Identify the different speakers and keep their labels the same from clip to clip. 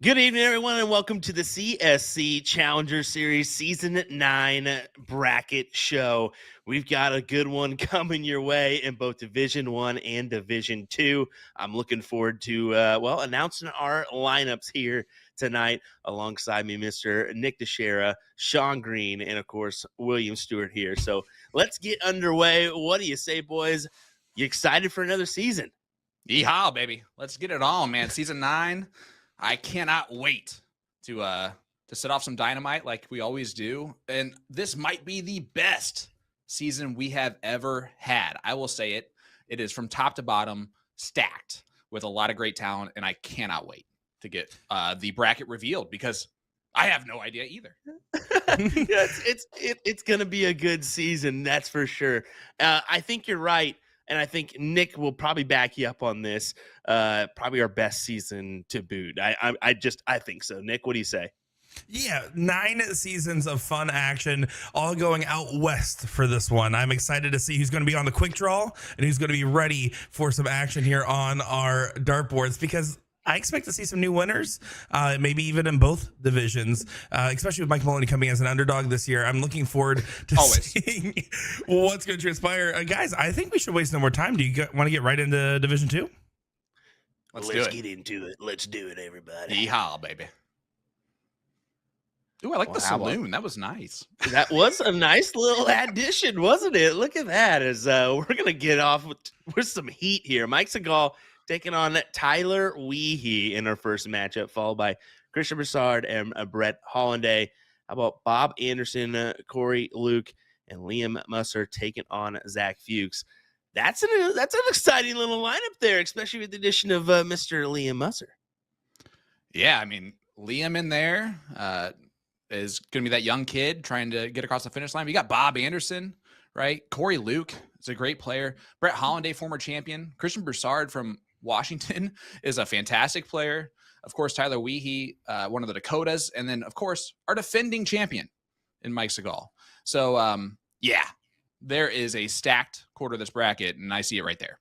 Speaker 1: Good evening, everyone, and welcome to the CSC Challenger Series Season 9 bracket show. We've got a good one coming your way in both Division 1 and Division 2. I'm looking forward to, announcing our lineups here tonight alongside me, Mr. Nick Dichiria, Sean Green, and, of course, Will Stuart here. So let's get underway. What do you say, boys? You excited for another season?
Speaker 2: YEEHAW, baby. Let's get it on, man. Season 9. I cannot wait to set off some dynamite like we always do. And this might be the best season we have ever had. I will say it. It is from top to bottom stacked with a lot of great talent, and I cannot wait to get the bracket revealed because I have no idea either.
Speaker 1: Yeah, it's going to be a good season, that's for sure. I think you're right. And I think Nick will probably back you up on this. Probably our best season to boot. I think so. Nick, what do you say?
Speaker 3: Yeah, 9 seasons of fun action, all going out west for this one. I'm excited to see who's going to be on the quick draw and who's going to be ready for some action here on our dartboards, because I expect to see some new winners, maybe even in both divisions, especially with Mike Maloney coming as an underdog this year. I'm looking forward to seeing what's going to transpire. Guys, I think we should waste no more time. Do you want to get right into Division 2?
Speaker 1: Let's get into it. Let's do it, everybody.
Speaker 2: YEEHAW, baby. Ooh, I like the saloon. That was nice.
Speaker 1: That was a nice little addition, wasn't it? Look at that. As we're going to get off with some heat here. Mike Segal taking on Tyler YEEHAW in our first matchup, followed by Christian Broussard and Brett Hollanday. How about Bob Anderson, Corey Luke, and Liam Musser taking on Zach Fuchs? That's an exciting little lineup there, especially with the addition of Mr. Liam Musser.
Speaker 2: Yeah, I mean, Liam in there is going to be that young kid trying to get across the finish line. We got Bob Anderson, right? Corey Luke is a great player. Brett Hollanday, former champion. Christian Broussard from Washington is a fantastic player. Of course, Tyler YEEHAW, one of the Dakotas. And then, of course, our defending champion in Mike Segal. So, yeah, there is a stacked quarter of this bracket, and I see it right there.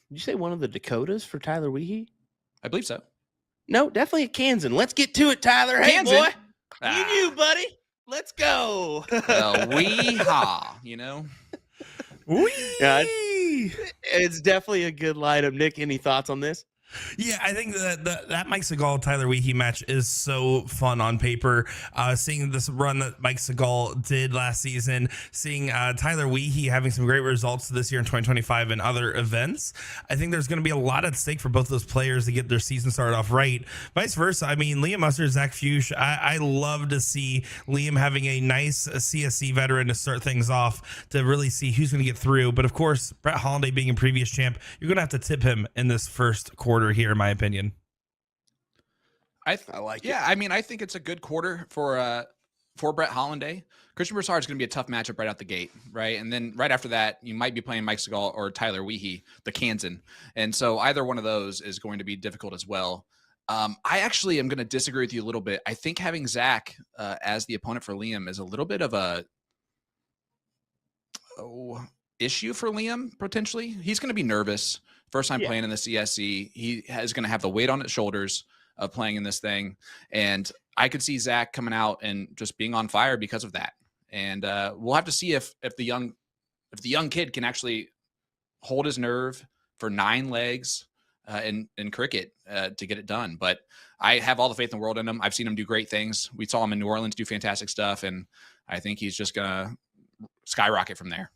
Speaker 1: Did you say one of the Dakotas for Tyler YEEHAW?
Speaker 2: I believe so.
Speaker 1: No, definitely a Kansan. Let's get to it, Tyler. Hey, boy. You knew, buddy. Let's go.
Speaker 2: YEEHAW, you know?
Speaker 1: Yeah, it's definitely a good lineup. Nick, any thoughts on this?
Speaker 3: Yeah, I think that Mike Segal Tyler YEEHAW match is so fun on paper. Seeing this run that Mike Segal did last season, seeing Tyler YEEHAW having some great results this year in 2025 and other events, I think there's going to be a lot at stake for both those players to get their season started off right. Vice versa, I mean, Liam Musser, Zach Fuchs, I love to see Liam having a nice CSC veteran to start things off to really see who's going to get through. But of course, Brett Hollanday being a previous champ, you're going to have to tip him in this first quarter here, in my opinion.
Speaker 2: I like it. Yeah, I mean, I think it's a good quarter for Brett Hollanday. Christian Broussard is going to be a tough matchup right out the gate, right? And then right after that, you might be playing Mike Segal or Tyler YEEHAW, the Kansan. And so either one of those is going to be difficult as well. I actually am going to disagree with you a little bit. I think having Zach as the opponent for Liam is a little bit of a issue for Liam, potentially. He's going to be nervous. First time playing in the CSC. He is going to have the weight on his shoulders of playing in this thing. And I could see Zach coming out and just being on fire because of that. And we'll have to see if the young kid can actually hold his nerve for 9 legs in cricket to get it done. But I have all the faith in the world in him. I've seen him do great things. We saw him in New Orleans do fantastic stuff. And I think he's just going to skyrocket from there.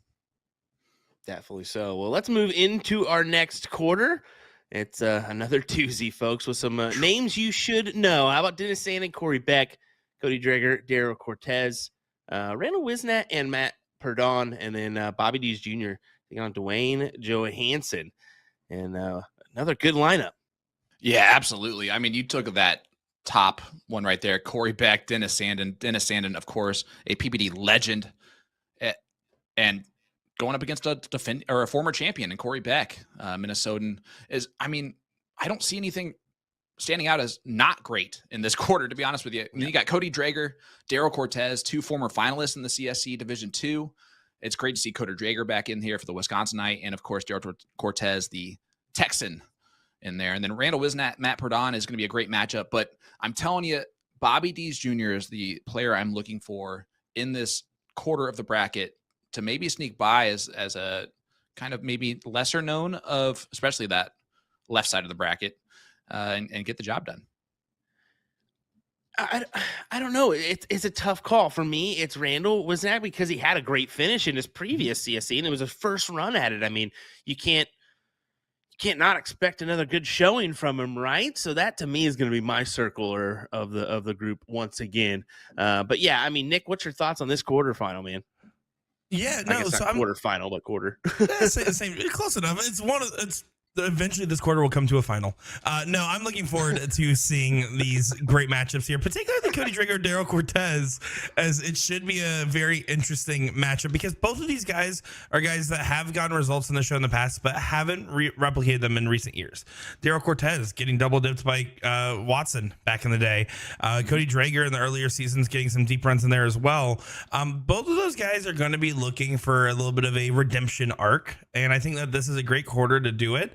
Speaker 1: Definitely so. Well, let's move into our next quarter. It's another doozy, folks, with some names you should know. How about Dennis Sand and Corey Beck, Cody Drager, Daryl Cortez, Randall Wisnat, and Matt Perdon, and then Bobby Dees Jr. taking on Dwayne Johansson. And another good lineup.
Speaker 2: Yeah, absolutely. I mean, you took that top one right there, Corey Beck, Dennis Sandin, of course, a PPD legend, and going up against a former champion in Corey Beck, Minnesotan is, I mean, I don't see anything standing out as not great in this quarter, to be honest with you. You got Cody Drager, Daryl Cortez, 2 former finalists in the CSC Division 2. It's great to see Cody Drager back in here for the Wisconsinite. And of course, Daryl Cortez, the Texan in there. And then Randall Wisnat, Matt Perdon is going to be a great matchup. But I'm telling you, Bobby Dees Jr. is the player I'm looking for in this quarter of the bracket to maybe sneak by as a kind of maybe lesser known of, especially that left side of the bracket, and get the job done.
Speaker 1: I don't know. It's a tough call for me. It's Randall Wisnat because he had a great finish in his previous CSC, and it was a first run at it. I mean, you can't not expect another good showing from him, right? So that to me is going to be my circler of the group once again. But yeah, I mean, Nick, what's your thoughts on this quarterfinal, man?
Speaker 3: Yeah,
Speaker 1: I
Speaker 3: no,
Speaker 1: guess
Speaker 3: so
Speaker 1: not quarterfinal, but quarter.
Speaker 3: same, close enough. It's eventually this quarter will come to a final. No, I'm looking forward to seeing these great matchups here, particularly Cody Drager, Daryl Cortez, as it should be a very interesting matchup because both of these guys are guys that have gotten results in the show in the past, but haven't replicated them in recent years. Daryl Cortez getting double dipped by Watson back in the day. Cody Drager in the earlier seasons getting some deep runs in there as well. Both of those guys are going to be looking for a little bit of a redemption arc, and I think that this is a great quarter to do it.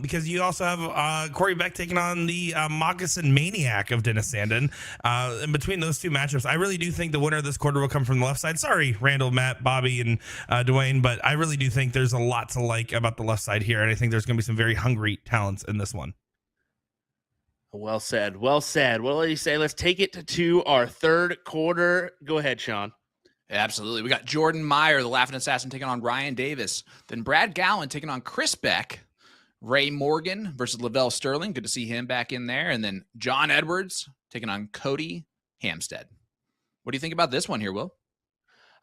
Speaker 3: Because you also have Corey Beck taking on the Moccasin Maniac of Dennis Sandin. In between those two matchups, I really do think the winner of this quarter will come from the left side. Sorry, Randall, Matt, Bobby, and Dwayne, but I really do think there's a lot to like about the left side here, and I think there's going to be some very hungry talents in this one.
Speaker 1: Well said. Well said. What do you say? Let's take it to our third quarter. Go ahead, Sean.
Speaker 2: Absolutely. We got Jordan Meyer, the Laughing Assassin, taking on Ryan Davis. Then Brad Gowan taking on Chris Beck. Ray Morgan versus Lavelle Sterling. Good to see him back in there. And then John Edwards taking on Cody Hampstead. What do you think about this one here, Will?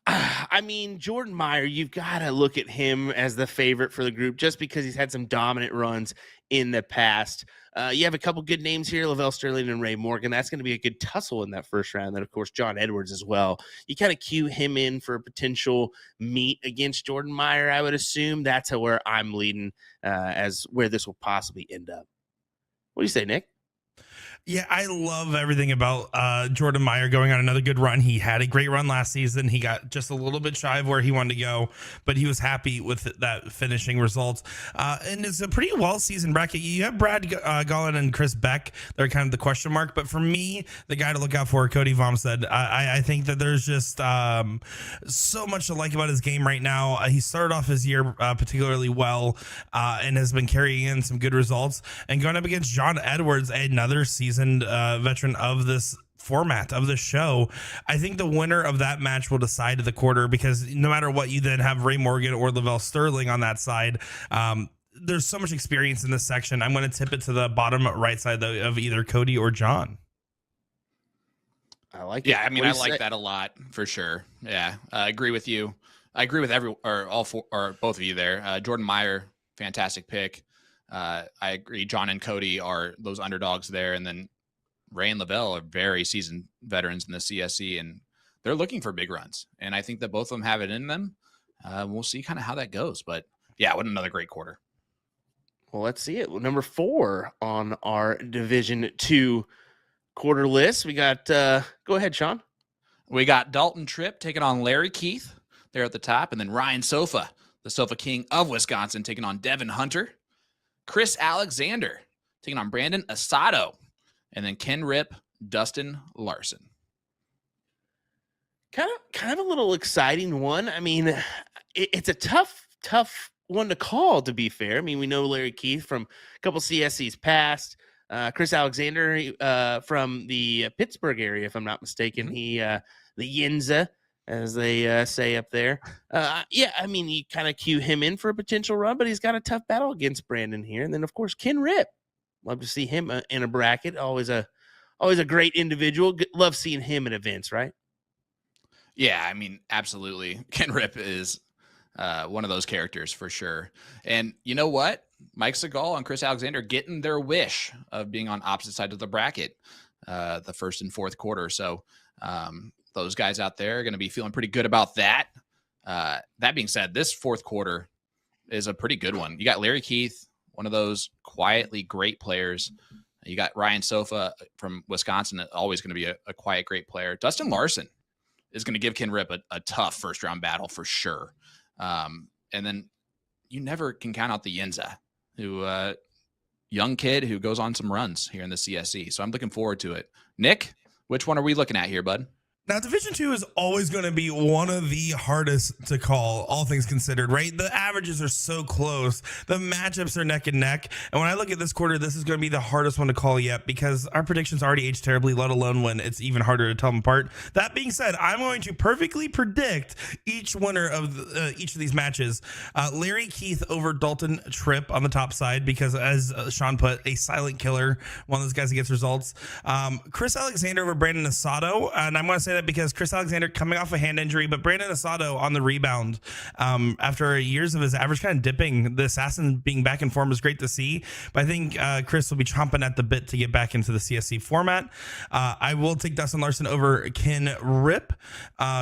Speaker 1: I mean, Jordan Meyer, you've got to look at him as the favorite for the group just because he's had some dominant runs in the past. You have a couple good names here, Lavelle Sterling and Ray Morgan. That's going to be a good tussle in that first round. Then, of course, John Edwards as well. You kind of cue him in for a potential meet against Jordan Meyer, I would assume. That's where I'm leading as where this will possibly end up. What do you say, Nick?
Speaker 3: Yeah, I love everything about Jordan Meyer going on another good run. He had a great run last season. He got just a little bit shy of where he wanted to go, but he was happy with that finishing result. And it's a pretty well-seasoned bracket. You have Brad Gowan and Chris Beck. They're kind of the question mark. But for me, the guy to look out for, Cody Vomstead. I think that there's just so much to like about his game right now. He started off his year particularly well and has been carrying in some good results. And going up against John Edwards, another seasoned veteran of this format of the show. I think the winner of that match will decide the quarter because no matter what, you then have Ray Morgan or Lavelle Sterling on that side. There's so much experience in this section. I'm going to tip it to the bottom right side of either Cody or John.
Speaker 1: I like it.
Speaker 2: Yeah, I mean, I like that a lot for sure. Yeah, I agree with you. I agree with both of you there. Jordan Meyer, fantastic pick. I agree. John and Cody are those underdogs there. And then Ray and Lavelle are very seasoned veterans in the CSC, and they're looking for big runs. And I think that both of them have it in them. We'll see kind of how that goes. But yeah, what another great quarter.
Speaker 1: Well, let's see it. Number 4 on our Division 2 quarter list. We got, go ahead, Sean.
Speaker 2: We got Dalton Tripp taking on Larry Keith there at the top. And then Ryan Sofa, the Sofa King of Wisconsin, taking on Devin Hunter. Chris Alexander taking on Brandon Asado. And then Ken Rip, Dustin Larson.
Speaker 1: Kind of a little exciting one. I mean, it's a tough one to call, to be fair. I mean, we know Larry Keith from a couple CSCs past. Chris Alexander from the Pittsburgh area, if I'm not mistaken. He the Yinza, as they say up there. Yeah, I mean, you kind of cue him in for a potential run, but he's got a tough battle against Brandon here. And then, of course, Ken Rip. Love to see him in a bracket. Always a great individual. Love seeing him at events, right?
Speaker 2: Yeah, I mean, absolutely. Ken Rip is one of those characters for sure. And you know what? Mike Segal and Chris Alexander getting their wish of being on opposite sides of the bracket the first and fourth quarter. So those guys out there are going to be feeling pretty good about that. That being said, this fourth quarter is a pretty good one. You got Larry Keith, one of those quietly great players. You got Ryan Sofa from Wisconsin, always going to be a quiet, great player. Dustin Larson is going to give Ken Rip a tough first-round battle for sure. And then you never can count out the Yinza, who young kid who goes on some runs here in the CSC. So I'm looking forward to it. Nick, which one are we looking at here, bud?
Speaker 3: Now, Division 2 is always going to be one of the hardest to call, all things considered, right? The averages are so close. The matchups are neck and neck. And when I look at this quarter, this is going to be the hardest one to call yet because our predictions already aged terribly, let alone when it's even harder to tell them apart. That being said, I'm going to perfectly predict each winner of each of these matches. Larry Keith over Dalton Tripp on the top side because, as Sean put, a silent killer, one of those guys that gets results. Chris Alexander over Brandon Asado. And I'm going to say that because Chris Alexander coming off a hand injury, but Brandon Asado on the rebound after years of his average kind of dipping. The assassin being back in form is great to see, but I think Chris will be chomping at the bit to get back into the CSC format. I will take Dustin Larson over Ken Rip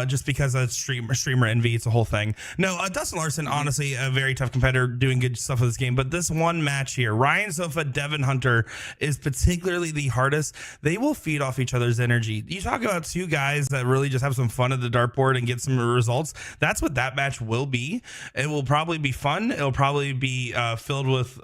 Speaker 3: just because of streamer envy. It's a whole thing. No, Dustin Larson, honestly, a very tough competitor doing good stuff with this game, but this one match here, Ryan Sofa, Devin Hunter, is particularly the hardest. They will feed off each other's energy. You talk about two guys that really just have some fun at the dartboard and get some results. That's what that match will be. It will probably be fun. It'll probably be filled with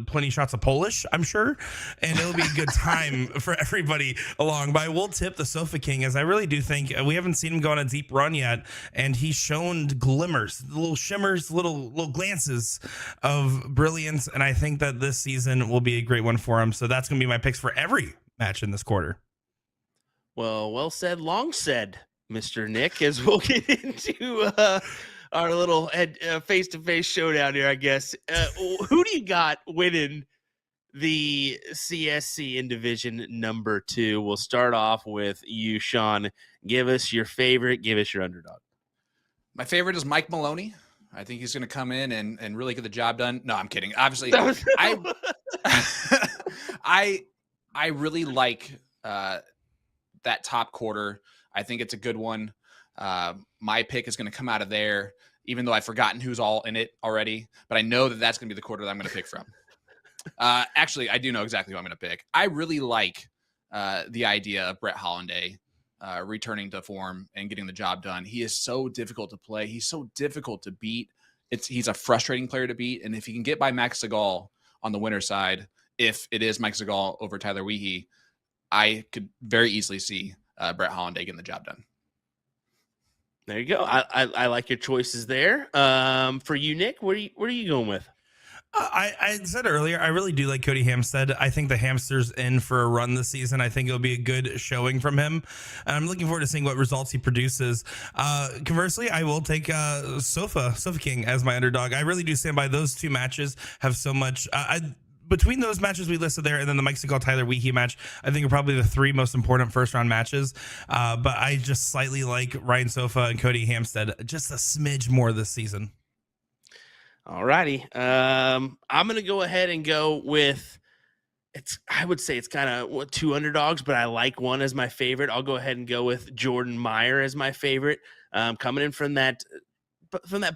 Speaker 3: plenty shots of Polish, I'm sure, and it'll be a good time for everybody along. But I will tip the Sofa King, as I really do think we haven't seen him go on a deep run yet, and he's shown glimmers, little shimmers, little glances of brilliance, and I think that this season will be a great one for him. So that's going to be my picks for every match in this quarter.
Speaker 1: Well said, long said, Mr. Nick, as we'll get into our little face-to-face showdown here, I guess. Who do you got winning the CSC in Division number 2? We'll start off with you, Sean. Give us your favorite. Give us your underdog.
Speaker 2: My favorite is Mike Maloney. I think he's going to come in and really get the job done. No, I'm kidding. Obviously, I really like that top quarter. I think it's a good one. My pick is going to come out of there, even though I've forgotten who's all in it already. But I know that that's going to be the quarter that I'm going to pick from. Actually, I do know exactly who I'm going to pick. I really like the idea of Brett Hollanday returning to form and getting the job done. He is so difficult to play. He's so difficult to beat. He's a frustrating player to beat. And if he can get by Max Segal on the winner's side, if it is Mike Segal over Tyler YEEHAW, I could very easily see Brett Hollanday getting the job done.
Speaker 1: There you go. I like your choices there. For you, Nick, what are you going with?
Speaker 3: I said earlier, I really do like Cody Hamstead. I think the hamster's in for a run this season. I think it'll be a good showing from him. And I'm looking forward to seeing what results he produces. Conversely, I will take Sofa King as my underdog. I really do stand by those two matches. Have so much. Between those matches we listed there and then the Mike Segal Tyler YEEHAW match, I think are probably the three most important first round matches. But I just slightly like Ryan Sofa and Cody Hamstead just a smidge more this season.
Speaker 1: All righty. I'm going to go ahead and go with I would say it's kind of two underdogs, but I like one as my favorite. I'll go ahead and go with Jordan Meyer as my favorite. Coming in from that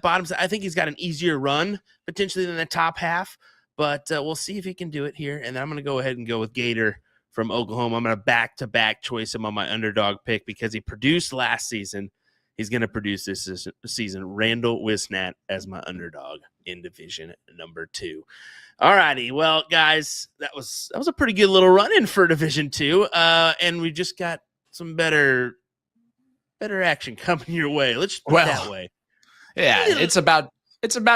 Speaker 1: bottom side, I think he's got an easier run potentially than the top half. But we'll see if he can do it here. And then I'm going to go ahead and go with Gator from Oklahoma. I'm going to back-to-back choice him on my underdog pick because he produced last season. He's going to produce this season. Randall Wisnat as my underdog in Division number 2. All righty. Well, guys, that was a pretty good little run-in for Division 2. And we just got some better action coming your way. Let's put it that way.
Speaker 2: Yeah, it's about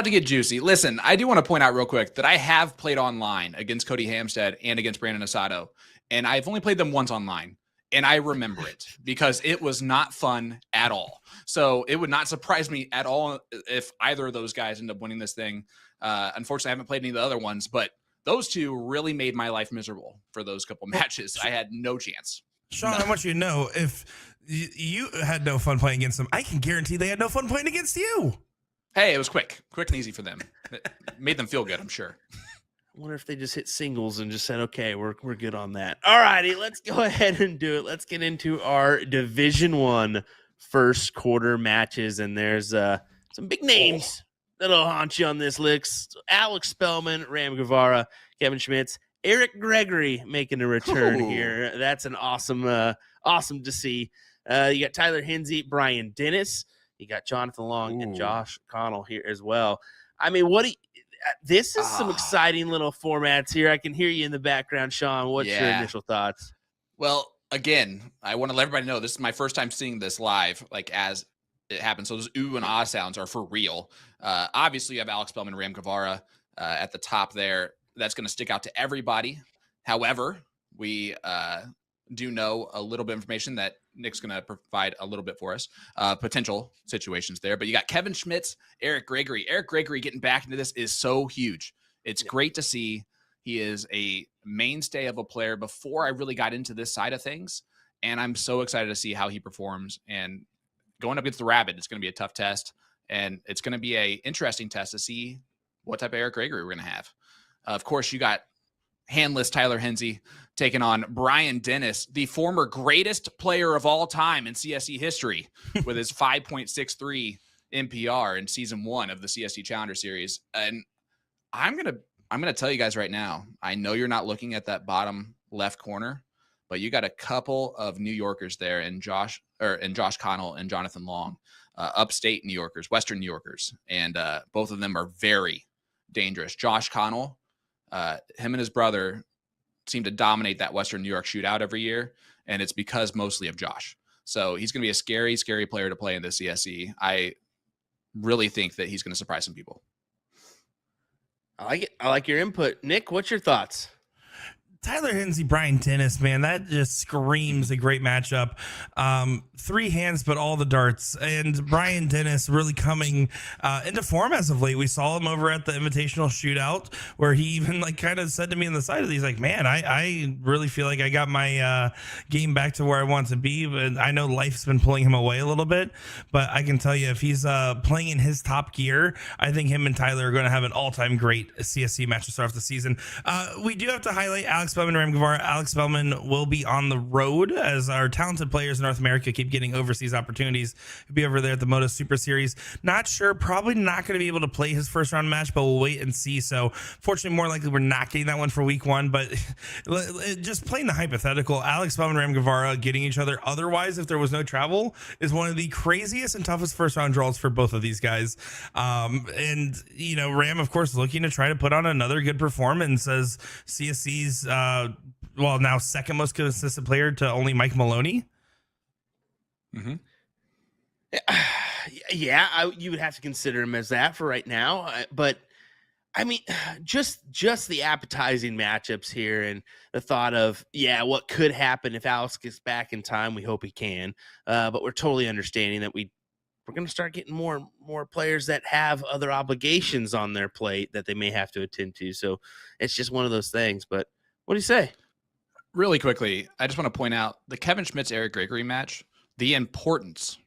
Speaker 2: to get juicy. Listen, I do want to point out real quick that I have played online against Cody Hamstead and against Brandon Asado, and I've only played them once online, and I remember it because it was not fun at all. So it would not surprise me at all if either of those guys end up winning this thing. Unfortunately, I haven't played any of the other ones, but those two really made my life miserable for those couple matches. I had no chance.
Speaker 3: Sean, I want you to know, if you had no fun playing against them, I can guarantee they had no fun playing against you.
Speaker 2: Hey, it was quick and easy for them. It made them feel good, I'm sure.
Speaker 1: I wonder if they just hit singles and just said, okay, we're good on that. All righty, let's go ahead and do it. Let's get into our Division 1 first quarter matches. And there's some big names that'll haunt you on this list. Alex Spellman, Ram Guevara, Kevin Schmitz, Eric Gregory making a return here. That's an awesome to see. You got Tyler Hinsey, Brian Dennis. You got Jonathan Long and Josh Connell here as well. I mean, this is some exciting little formats here. I can hear you in the background, Sean. What's your initial thoughts?
Speaker 2: Well, again, I want to let everybody know this is my first time seeing this live, like as it happens. So those ooh and ah sounds are for real. Obviously, you have Alex Bellman, Ram Guevara at the top there. That's going to stick out to everybody. However, we do know a little bit of information that Nick's going to provide a little bit for us, potential situations there. But you got Kevin Schmitz, Eric Gregory. Eric Gregory getting back into this is so huge. It's great to see. He is a mainstay of a player before I really got into this side of things. And I'm so excited to see how he performs. And going up against the Rabbit, it's going to be a tough test. And it's going to be a interesting test to see what type of Eric Gregory we're going to have. Of course, you got handless Tyler Hensey taking on Brian Dennis, the former greatest player of all time in CSC history, with his 5.63 NPR in season 1 of the CSC Challenger Series. And I'm gonna tell you guys right now, I know you're not looking at that bottom left corner, but you got a couple of New Yorkers there, and Josh Connell and Jonathan Long, upstate New Yorkers, Western New Yorkers, and both of them are very dangerous. Josh Connell, him and his brother seem to dominate that Western New York shootout every year, and it's because mostly of Josh. So he's going to be a scary, scary player to play in the CSC. I really think that he's going to surprise some people.
Speaker 1: I like it. I like your input. Nick, what's your thoughts?
Speaker 3: Tyler Hensey, Brian Dennis, man, that just screams a great matchup. 3 hands, but all the darts. And Brian Dennis really coming into form as of late. We saw him over at the Invitational Shootout, where he even like kind of said to me on the side of these, like, man, I really feel like I got my game back to where I want to be. But I know life's been pulling him away a little bit. But I can tell you, if he's playing in his top gear, I think him and Tyler are going to have an all-time great CSC match to start off the season. We do have to highlight Alex Bellman, Ram Guevara. Alex Bellman will be on the road as our talented players in North America keep getting overseas opportunities. He'll be over there at the Moto Super Series. Not sure, probably not going to be able to play his first round match, but we'll wait and see. So fortunately, more likely we're not getting that one for week 1, but just playing the hypothetical, Alex Bellman, Ram Guevara getting each other otherwise if there was no travel is one of the craziest and toughest first round draws for both of these guys. And you know, Ram, of course, looking to try to put on another good performance as CSC's now second most consistent player to only Mike Maloney.
Speaker 2: Mm-hmm.
Speaker 1: Yeah, you would have to consider him as that for right now. But I mean, just the appetizing matchups here and the thought of, what could happen if Alex gets back in time. We hope he can. But we're totally understanding that we're going to start getting more players that have other obligations on their plate that they may have to attend to. So it's just one of those things. But what do you say?
Speaker 2: Really quickly, I just want to point out the Kevin Schmitz Eric Gregory match, the importance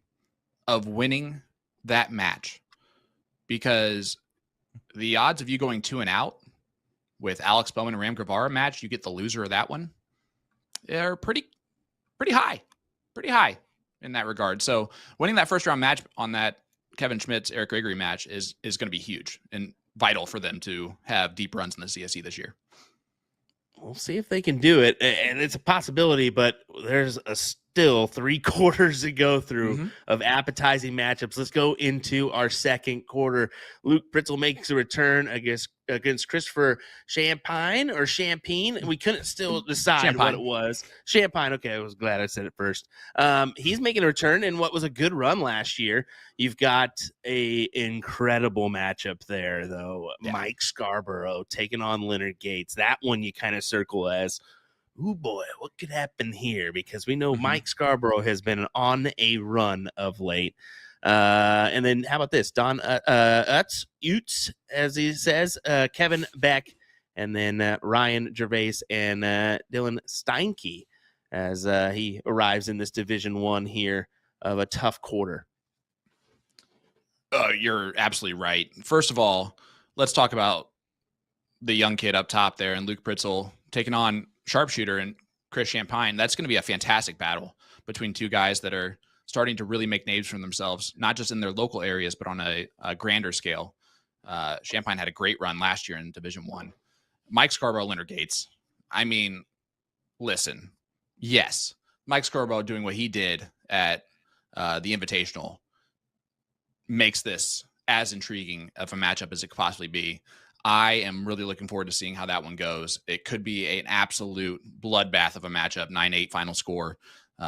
Speaker 2: of winning that match, because the odds of you going 2 and out with Alex Bowman and Ram Guevara match, you get the loser of that one, they're pretty high in that regard. So winning that first round match on that Kevin Schmitz Eric Gregory match is going to be huge and vital for them to have deep runs in the CSC this year.
Speaker 1: We'll see if they can do it, and it's a possibility, but there's still 3 quarters to go through of appetizing matchups. Let's go into our second quarter. Luke Pritzel makes a return against Christopher Champagne. We couldn't still decide what it was. Champagne. Okay, I was glad I said it first. He's making a return in what was a good run last year. You've got a incredible matchup there, though. Yeah. Mike Scarborough taking on Leonard Gates. That one you kind of circle as, oh boy, what could happen here? Because we know Mike Scarborough has been on a run of late. And then how about this? Don Utz, as he says, Kevin Beck, and then Ryan Gervais and Dylan Steinke as he arrives in this Division 1 here of a tough quarter.
Speaker 2: You're absolutely right. First of all, let's talk about the young kid up top there and Luke Pritzel taking on Sharpshooter and Chris Champagne. That's going to be a fantastic battle between 2 guys that are starting to really make names for themselves, not just in their local areas, but on a grander scale. Champagne had a great run last year in Division 1. Mike Scarborough, Leonard Gates. I mean, listen, yes, Mike Scarborough doing what he did at the Invitational makes this as intriguing of a matchup as it could possibly be. I am really looking forward to seeing how that one goes. It could be an absolute bloodbath of a matchup, 9-8 final score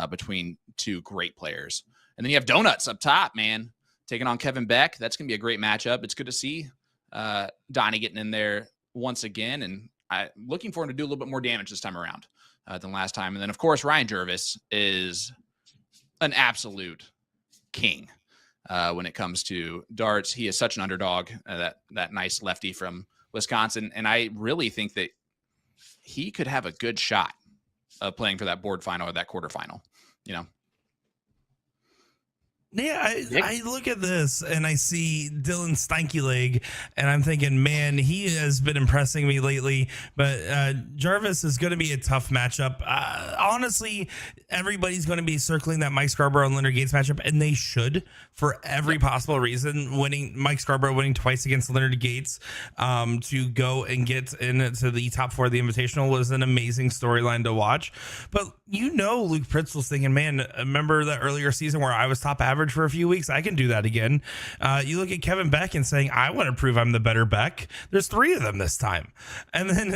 Speaker 2: between two great players. And then you have Donuts up top, man, taking on Kevin Beck. That's going to be a great matchup. It's good to see Donnie getting in there once again, and I'm looking for him to do a little bit more damage this time around than last time. And then, of course, Ryan Jervis is an absolute king when it comes to darts. He is such an underdog, that nice lefty from Wisconsin, and I really think that he could have a good shot of playing for that board final or that quarterfinal, you know.
Speaker 3: Yeah, I look at this and I see Dylan Stanky Leg, and I'm thinking, man, he has been impressing me lately. But Jarvis is going to be a tough matchup. Honestly, everybody's going to be circling that Mike Scarborough and Leonard Gates matchup, and they should, for every possible reason. Mike Scarborough winning twice against Leonard Gates to go and get into the top 4 of the Invitational was an amazing storyline to watch. But Luke Pritzel's thinking, man, remember that earlier season where I was top average for a few weeks? I can do that again. You look at Kevin Beck and saying, I want to prove I'm the better Beck. There's 3 of them this time. And then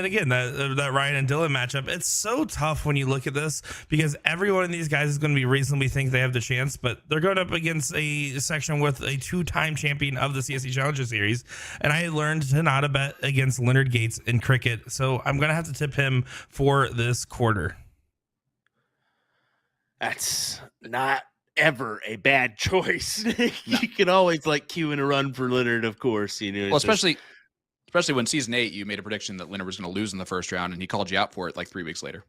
Speaker 3: again, that Ryan and Dylan matchup, it's so tough when you look at this, because every one of these guys is going to be reasonably think they have the chance, but they're going up against a section with a 2-time champion of the CSC Challenger Series. And I learned to not bet against Leonard Gates in cricket. So I'm going to have to tip him for this quarter.
Speaker 1: That's not ever a bad choice. You can always cue in a run for Leonard, of course.
Speaker 2: Well, especially when season 8 you made a prediction that Leonard was going to lose in the first round, and he called you out for it 3 weeks later.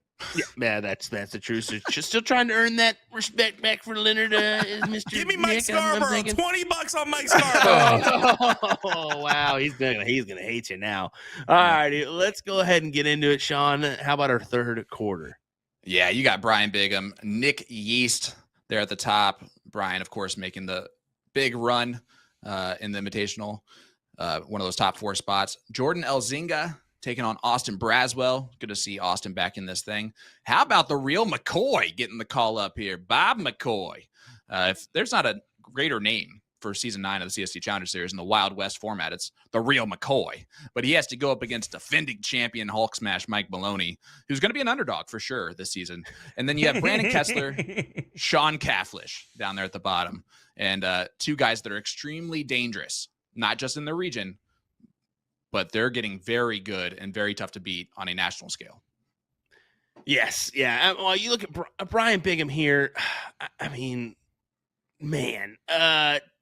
Speaker 1: Yeah, that's the truth. So just still trying to earn that respect back for Leonard. Mr.
Speaker 3: Give me Mike
Speaker 1: Nick,
Speaker 3: Scarborough. $20 on Mike Scarborough.
Speaker 1: Oh wow, he's gonna hate you now. All righty, let's go ahead and get into it, Sean. How about our third quarter?
Speaker 2: Yeah, you got Brian Bigham, Nick Yeast there at the top. Brian, of course, making the big run in the Invitational, one of those top 4 spots. Jordan Elzinga taking on Austin Braswell. Good to see Austin back in this thing. How about the real McCoy getting the call up here? Bob McCoy. If there's not a greater name for season 9 of the CSC Challenger Series in the Wild West format, it's the real McCoy. But he has to go up against defending champion Hulk Smash Mike Maloney, who's going to be an underdog for sure this season. And then you have Brandon Kessler, Sean Cafflish down there at the bottom, and 2 guys that are extremely dangerous, not just in the region, but they're getting very good and very tough to beat on a national scale.
Speaker 1: Yes, yeah. Well, you look at Brian Bigham here. I mean, man,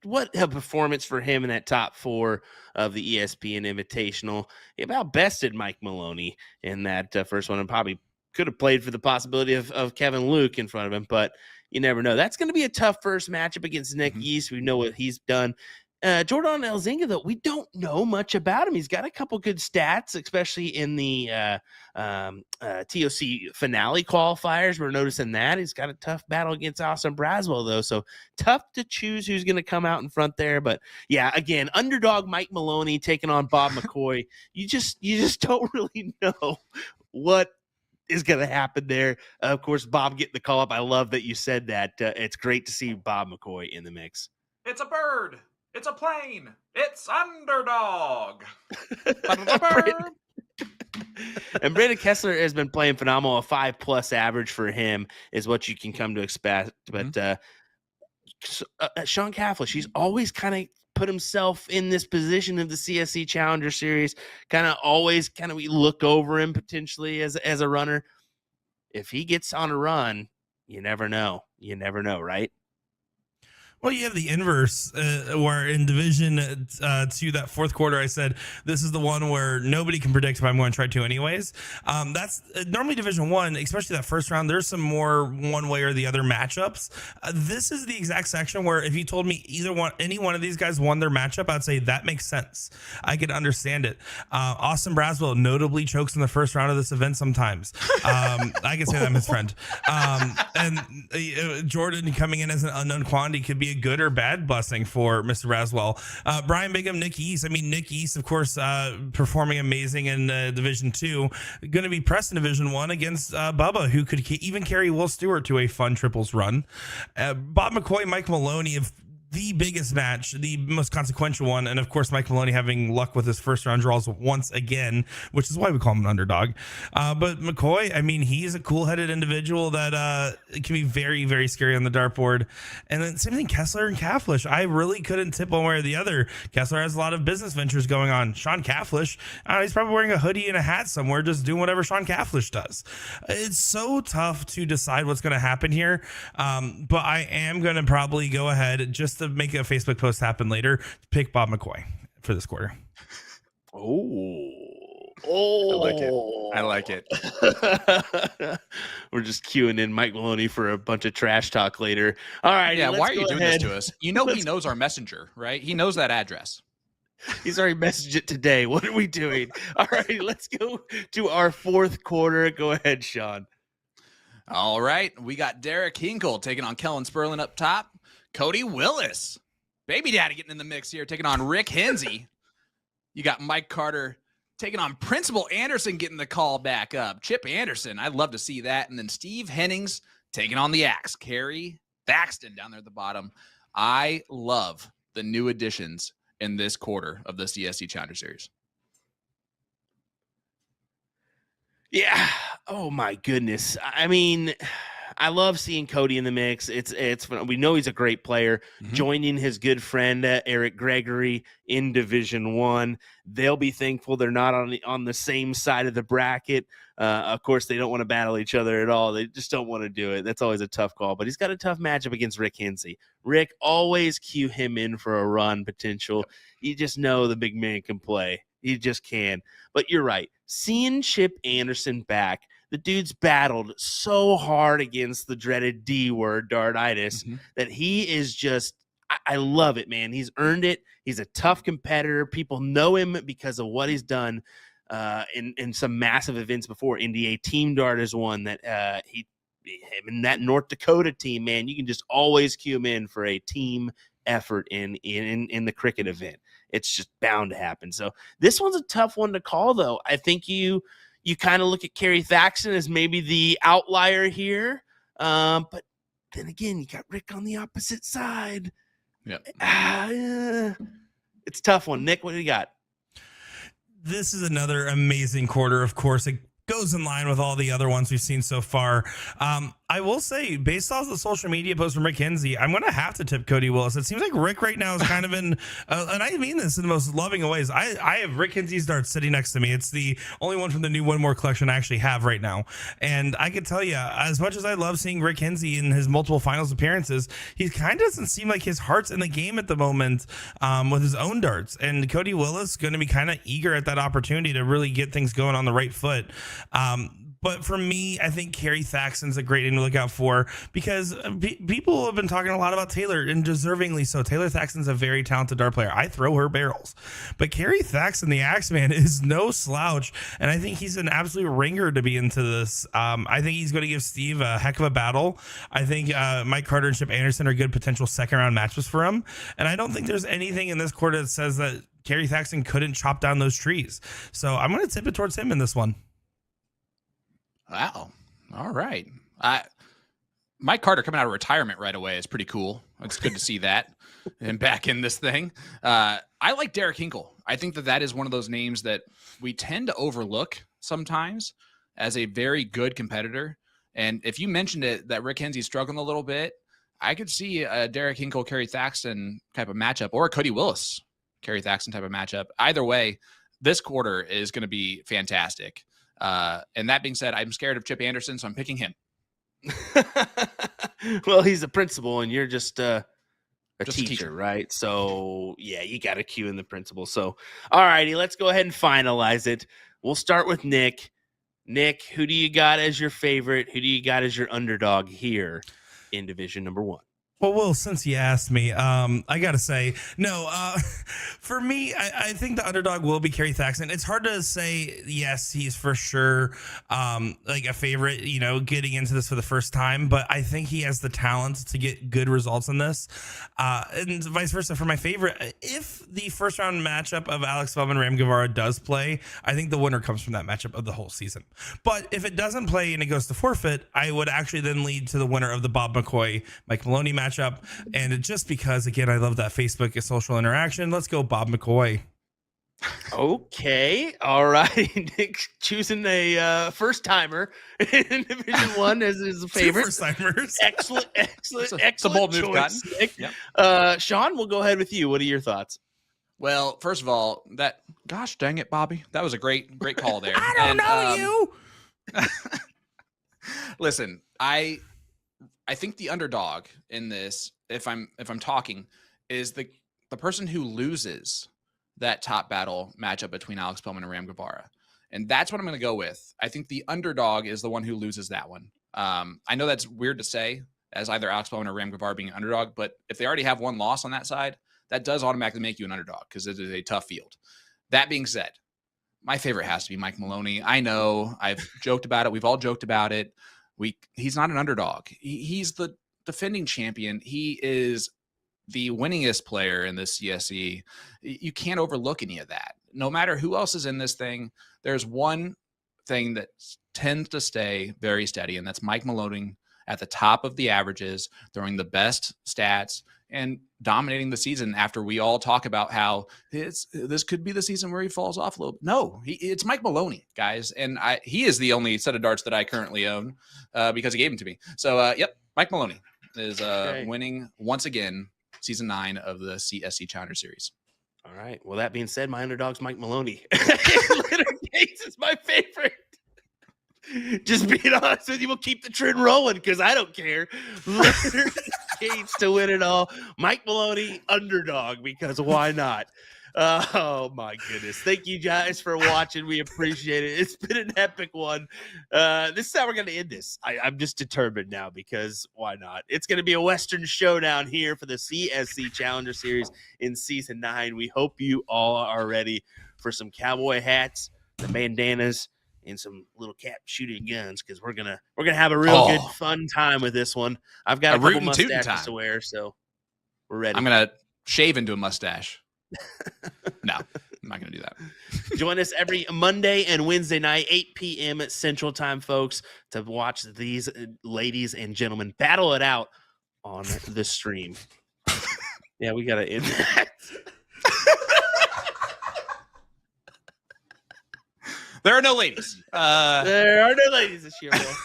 Speaker 1: what a performance for him in that top 4 of the ESPN Invitational. He about bested Mike Maloney in that first one, and probably could have played for the possibility of Kevin Luke in front of him, but you never know. That's going to be a tough first matchup against Nick Yeast. We know what he's done. Jordan Elzinga, though, we don't know much about him. He's got a couple good stats, especially in the TOC finale qualifiers. We're noticing that. He's got a tough battle against Austin Braswell, though, so tough to choose who's going to come out in front there. But, yeah, again, underdog Mike Maloney taking on Bob McCoy. You just don't really know what is going to happen there. Of course, Bob getting the call up. I love that you said that. It's great to see Bob McCoy in the mix.
Speaker 2: It's a bird. It's a plane. It's underdog.
Speaker 1: And Brandon Kessler has been playing phenomenal. A 5+ average for him is what you can come to expect. But Sean Cafflish, he's always kind of put himself in this position of the CSC Challenger Series. We look over him potentially as a runner. If he gets on a run, you never know. You never know, right?
Speaker 3: Well, you have the inverse, where in Division 2, that fourth quarter, I said, this is the one where nobody can predict if I'm going to try to anyways. That's normally Division 1, especially that first round, there's some more one way or the other matchups. This is the exact section where if you told me any one of these guys won their matchup, I'd say that makes sense. I could understand it. Austin Braswell notably chokes in the first round of this event sometimes. I can say that I'm his friend. And Jordan coming in as an unknown quantity could be a good or bad blessing for Mr. Braswell. Brian Bigham, Nick East. I mean, Nick East, of course, performing amazing in Division 2. Going to be pressed in Division 1 against Bubba, who could even carry Will Stuart to a fun triples run. Bob McCoy, Mike Maloney, if the biggest match, the most consequential one, and of course Mike Maloney having luck with his first round draws once again, which is why we call him an underdog. But McCoy, I mean, he's a cool-headed individual that can be very, very scary on the dartboard. And then same thing, Kessler and Cafflish. I really couldn't tip one way or the other. Kessler has a lot of business ventures going on. Sean Cafflish, he's probably wearing a hoodie and a hat somewhere, just doing whatever Sean Cafflish does. It's so tough to decide what's going to happen here. But I am going to probably go ahead just to make a Facebook post happen later, pick Bob McCoy for this quarter.
Speaker 2: I like it.
Speaker 1: We're just queuing in Mike Maloney for a bunch of trash talk later. All right.
Speaker 2: Yeah. Why are you doing this to us? You know, he knows our messenger, right? He knows that address.
Speaker 1: He's already messaged it today. What are we doing? All right. Let's go to our fourth quarter. Go ahead, Sean.
Speaker 2: All right. We got Derek Hinkle taking on Kellen Sperlin up top. Cody Willis, baby daddy, getting in the mix here, taking on Rick Hensey. You got Mike Carter taking on Principal Anderson, getting the call back up. Chip Anderson, I'd love to see that. And then Steve Hennings taking on the Axe. Kerry Thaxton down there at the bottom. I love the new additions in this quarter of the CSC Challenger Series.
Speaker 1: Yeah. Oh my goodness. I mean, I love seeing Cody in the mix. It's fun. We know he's a great player. Joining his good friend Eric Gregory in Division I. They'll be thankful they're not on the same side of the bracket. Of course, they don't want to battle each other at all. They just don't want to do it. That's always a tough call. But he's got a tough matchup against Rick Hensey. Rick, always cue him in for a run potential. You just know the big man can play. He just can. But you're right. Seeing Chip Anderson back, the dude's battled so hard against the dreaded D word, dartitis, that he is just, I love it, man. He's earned it. He's a tough competitor. People know him because of what he's done in some massive events before. NDA Team Dart is one that him and that North Dakota team, man, you can just always cue him in for a team effort in the cricket event. It's just bound to happen. So this one's a tough one to call, though. I think you kind of look at Kerry Thaxton as maybe the outlier here. But then again, you got Rick on the opposite side. Yeah. It's a tough one. Nick, what do you got?
Speaker 3: This is another amazing quarter, of course. It goes in line with all the other ones we've seen so far. I will say, based off the social media post from Rick Hensey, I'm going to have to tip Cody Willis. It seems like Rick right now is kind of in, and I mean this in the most loving of ways. I have Rick Hensey's dart sitting next to me. It's the only one from the new One More collection I actually have right now. And I can tell you, as much as I love seeing Rick Hensey in his multiple finals appearances, he kind of doesn't seem like his heart's in the game at the moment with his own darts. And Cody Willis going to be kind of eager at that opportunity to really get things going on the right foot. But for me, I think Kerry Thaxton's a great name to look out for because people have been talking a lot about Taylor, and deservingly so. Taylor Thaxton's a very talented dart player. I throw her barrels. But Kerry Thaxton, the Axeman, is no slouch, and I think he's an absolute ringer to be into this. I think he's going to give Steve a heck of a battle. I think Mike Carter and Chip Anderson are good potential second-round matches for him, and I don't think there's anything in this quarter that says that Kerry Thaxton couldn't chop down those trees. So I'm going to tip it towards him in this one.
Speaker 2: Wow. All right. Mike Carter coming out of retirement right away is pretty cool. It's good to see that and back in this thing. I like Derek Hinkle. I think that is one of those names that we tend to overlook sometimes as a very good competitor. And if you mentioned it, that Rick Hensey's struggling a little bit, I could see a Derek Hinkle, Kerry Thaxton type of matchup, or a Cody Willis, Kerry Thaxton type of matchup. Either way, this quarter is going to be fantastic. And that being said, I'm scared of Chip Anderson, so I'm picking him.
Speaker 1: Well, he's a principal, and you're just a teacher, right? So, yeah, you got to cue in the principal. So, all righty, let's go ahead and finalize it. We'll start with Nick. Nick, who do you got as your favorite? Who do you got as your underdog here in Division number 1?
Speaker 3: Well, Will, since you asked me, I got to say, no, for me, I think the underdog will be Kerry Thaxton. It's hard to say, yes, he's for sure like a favorite, getting into this for the first time, but I think he has the talent to get good results in this. And vice versa for my favorite. If the first round matchup of Alex Feldman and Ram Guevara does play, I think the winner comes from that matchup of the whole season. But if it doesn't play and it goes to forfeit, I would actually then lead to the winner of the Bob McCoy, Mike Maloney matchup matchup. And just because, again, I love that Facebook social interaction, let's go Bob McCoy.
Speaker 1: Okay, all right. Nick choosing a first timer in Division One as his favorite.
Speaker 3: First timers.
Speaker 1: Excellent.
Speaker 2: It's a bold move,
Speaker 1: choice, Nick.
Speaker 2: Yep.
Speaker 1: Sean, we'll go ahead with you. What are your thoughts?
Speaker 2: Well, first of all, gosh dang it, Bobby, that was a great call there.
Speaker 3: I don't know you.
Speaker 2: Listen, I think the underdog in this, if I'm talking, is the person who loses that top battle matchup between Alex Bowman and Ram Guevara. And that's what I'm going to go with. I think the underdog is the one who loses that one. I know that's weird to say as either Alex Bowman or Ram Guevara being an underdog, but if they already have one loss on that side, that does automatically make you an underdog because it is a tough field. That being said, my favorite has to be Mike Maloney. I know I've joked about it. We've all joked about it. He's not an underdog. He's the defending champion. He is the winningest player in this CSC. You can't overlook any of that. No matter who else is in this thing, there's one thing that tends to stay very steady, and that's Mike Maloney at the top of the averages, throwing the best stats and dominating the season after we all talk about how this could be the season where he falls off a little. No, it's Mike Maloney, guys. And he is the only set of darts that I currently own because he gave them to me. So, yep, Mike Maloney is winning once again season 9 of the CSC Challenger Series.
Speaker 1: All right. Well, that being said, my underdog's Mike Maloney. Litter Gates is my favorite. Just being honest with you, we'll keep the trend rolling because I don't care. Litter Gates to win it all. Mike Maloney, underdog, because why not? Oh my goodness. Thank you guys for watching. We appreciate it. It's been an epic one. This is how we're going to end this. I'm just determined now because why not? It's going to be a Western showdown here for the CSC Challenger Series in season 9. We hope you all are ready for some cowboy hats, the bandanas, and some little cap shooting guns because we're gonna have a real good fun time with this one. I've got a couple mustaches to wear, so we're ready.
Speaker 2: I'm gonna shave into a mustache. No, I'm not going to do that.
Speaker 1: Join us every Monday and Wednesday night, 8 p.m. at Central Time, folks, to watch these ladies and gentlemen battle it out on the stream. Yeah, we got to end that.
Speaker 2: There are no ladies.
Speaker 1: There are no ladies this year, Will.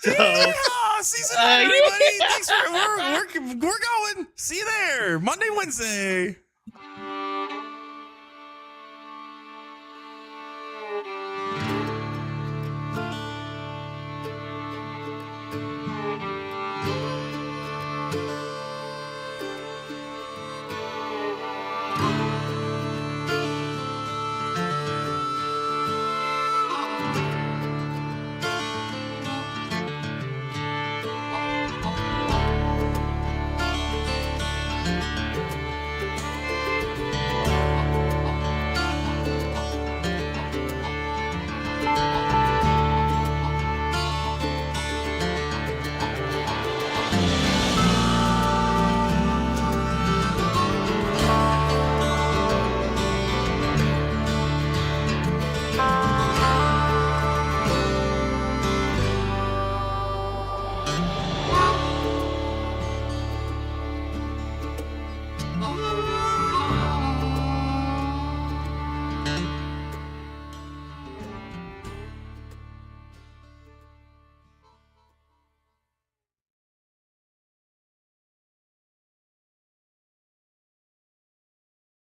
Speaker 1: So,
Speaker 3: season 9, everybody. Thanks for we're going. See you there Monday, Wednesday.